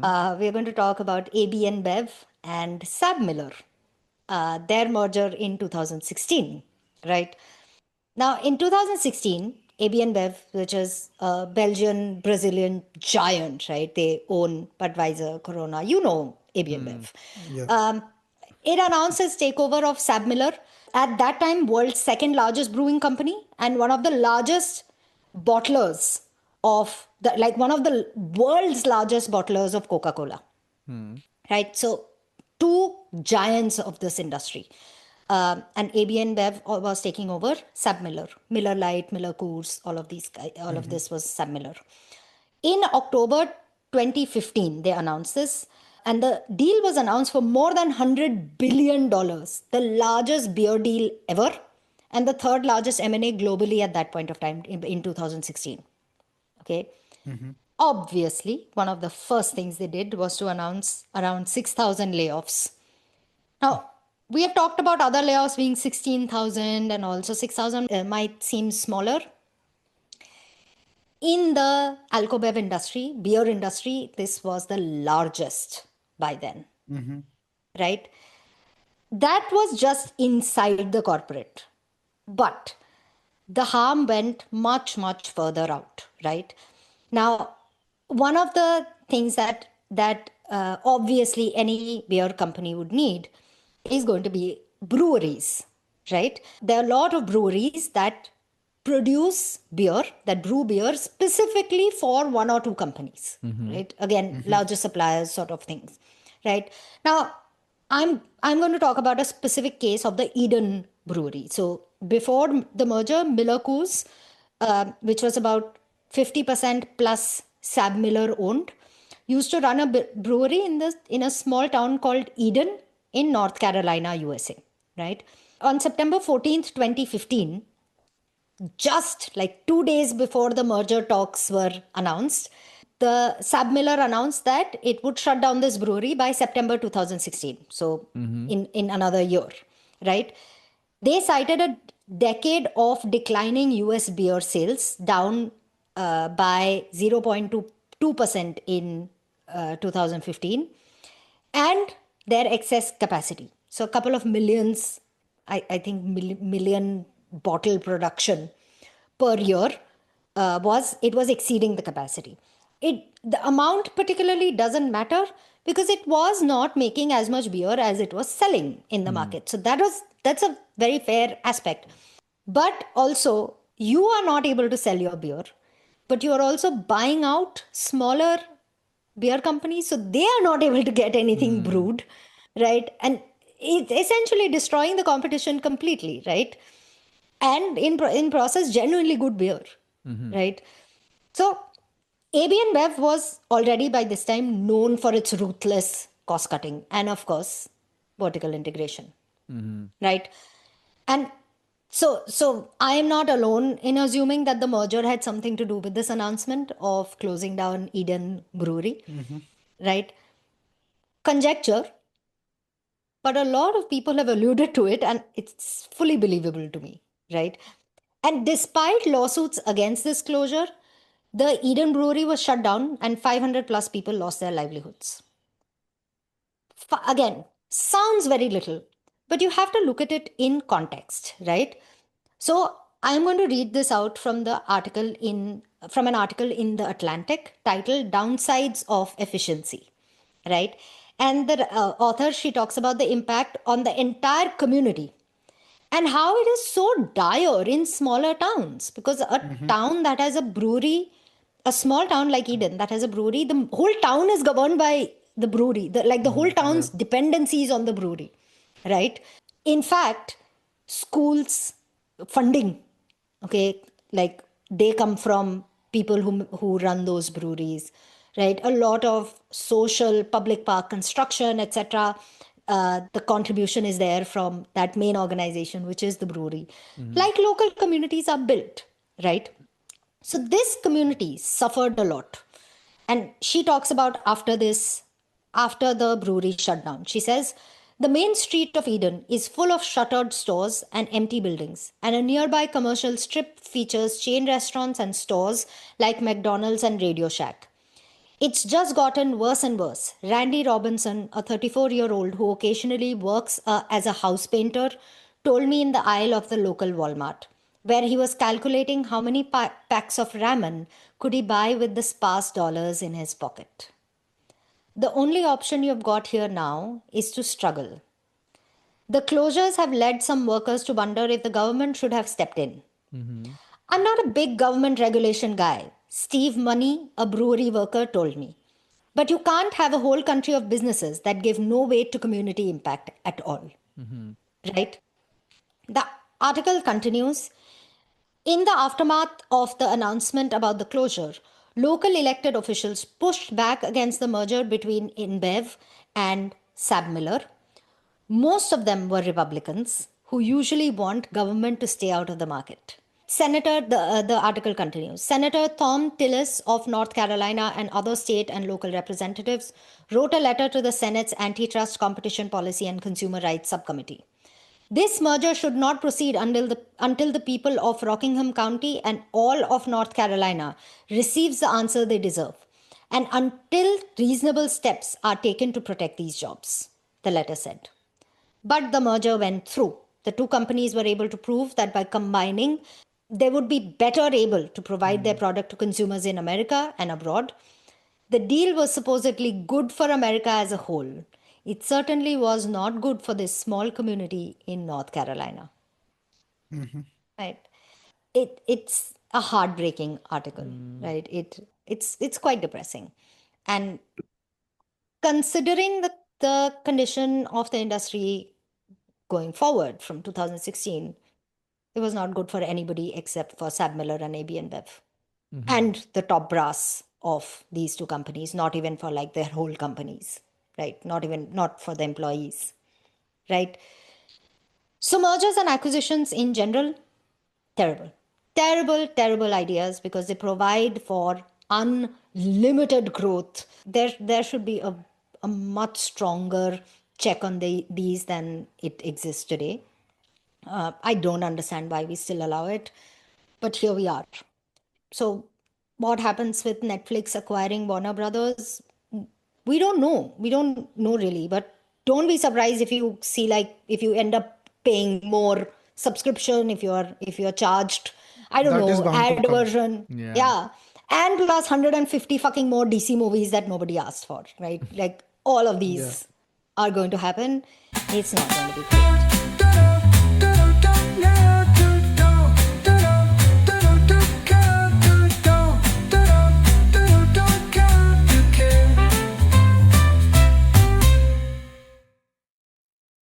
We're going to talk about ABinBev and SABMiller, their merger in 2016, right? Now, in 2016, ABinBev, which is a Belgian, Brazilian giant, right? They own Budweiser, Corona. You know ABinBev. Yeah. It announced its takeover of SABMiller, at that time, world's second largest brewing company and one of the largest bottlers of one of the world's largest bottlers of Coca-Cola. Right? So, two giants of this industry. And AB InBev was taking over SABMiller, Miller Lite, Miller Coors, all of this was SABMiller. In October 2015, they announced this, and the deal was announced for more than $100 billion, the largest beer deal ever, and the third largest M&A globally at that point of time in 2016. Okay. Obviously, one of the first things they did was to announce around 6,000 layoffs. Now, we have talked about other layoffs being 16,000 and also 6,000 might seem smaller. In the alcobev industry, beer industry, this was the largest by then, right? That was just inside the corporate. But the harm went much, much further out, right? Now, one of the things that obviously any beer company would need is going to be breweries, right? There are a lot of breweries that produce beer, that brew beer specifically for one or two companies, right? Again, larger suppliers sort of things, right? Now, I'm going to talk about a specific case of the Eden Brewery. So before the merger, Miller Coors, which was about 50% plus SABMiller owned, used to run a brewery in a small town called Eden in North Carolina, USA, right? On September 14th, 2015, just like 2 days before the merger talks were announced, the SABMiller announced that it would shut down this brewery by September 2016. So in another year, right? They cited a decade of declining US beer sales down by 0.2% in 2015 and their excess capacity. So a couple of millions, I think million bottle production per year was exceeding the capacity. The amount particularly doesn't matter because it was not making as much beer as it was selling in the market. So that's a very fair aspect. But also, you are not able to sell your beer, but you are also buying out smaller beer companies, so they are not able to get anything brewed, right? And it's essentially destroying the competition completely, right? And in process, genuinely good beer, right? So ABinBev was already by this time known for its ruthless cost cutting and, of course, vertical integration, right? And so I am not alone in assuming that the merger had something to do with this announcement of closing down Eden Brewery, right? Conjecture, but a lot of people have alluded to it, and it's fully believable to me, right? And despite lawsuits against this closure, the Eden Brewery was shut down and 500 plus people lost their livelihoods. Again, sounds very little, but you have to look at it in context, right? So I'm going to read this out from an article in the Atlantic titled "Downsides of Efficiency," right? And the author, she talks about the impact on the entire community and how it is so dire in smaller towns, because a town that has a brewery, a small town like Eden that has a brewery, the whole town is governed by the brewery. The whole town's dependencies on the brewery, right? In fact, schools funding, okay, like they come from people who run those breweries, right? A lot of social public park construction, etc. The contribution is there from that main organization, which is the brewery. Like local communities are built, right? So this community suffered a lot. And she talks about after the brewery shut down. She says, the main street of Eden is full of shuttered stores and empty buildings, and a nearby commercial strip features chain restaurants and stores like McDonald's and Radio Shack. It's just gotten worse and worse. Randy Robinson, a 34-year-old who occasionally works as a house painter, told me in the aisle of the local Walmart, where he was calculating how many packs of ramen could he buy with the sparse dollars in his pocket. The only option you've got here now is to struggle. The closures have led some workers to wonder if the government should have stepped in. I'm not a big government regulation guy. Steve Money, a brewery worker, told me. But you can't have a whole country of businesses that give no weight to community impact at all. Right? The article continues. In the aftermath of the announcement about the closure, local elected officials pushed back against the merger between InBev and SABMiller. Most of them were Republicans who usually want government to stay out of the market. The article continues. Senator Tom Tillis of North Carolina and other state and local representatives wrote a letter to the Senate's Antitrust, Competition Policy and Consumer Rights Subcommittee. This merger should not proceed until the people of Rockingham County and all of North Carolina receives the answer they deserve, and until reasonable steps are taken to protect these jobs, the letter said. But the merger went through. The two companies were able to prove that by combining, they would be better able to provide their product to consumers in America and abroad. The deal was supposedly good for America as a whole. It certainly was not good for this small community in North Carolina. Right? It's a heartbreaking article, right? It's quite depressing. And considering the condition of the industry going forward from 2016, it was not good for anybody except for SABMiller and ABinBev and the top brass of these two companies, not even for like their whole companies, right? Not for the employees, right? So mergers and acquisitions in general, terrible ideas because they provide for unlimited growth. There should be a much stronger check on these than it exists today. I don't understand why we still allow it, but here we are. So what happens with Netflix acquiring Warner Brothers? We don't know. We don't know really, but don't be surprised if you see if you end up paying more subscription, if you're charged, I don't That is know, bound to ad come. version. Yeah. Yeah. And plus 150 fucking more DC movies that nobody asked for, right? Like all of these are going to happen. It's not going to be great.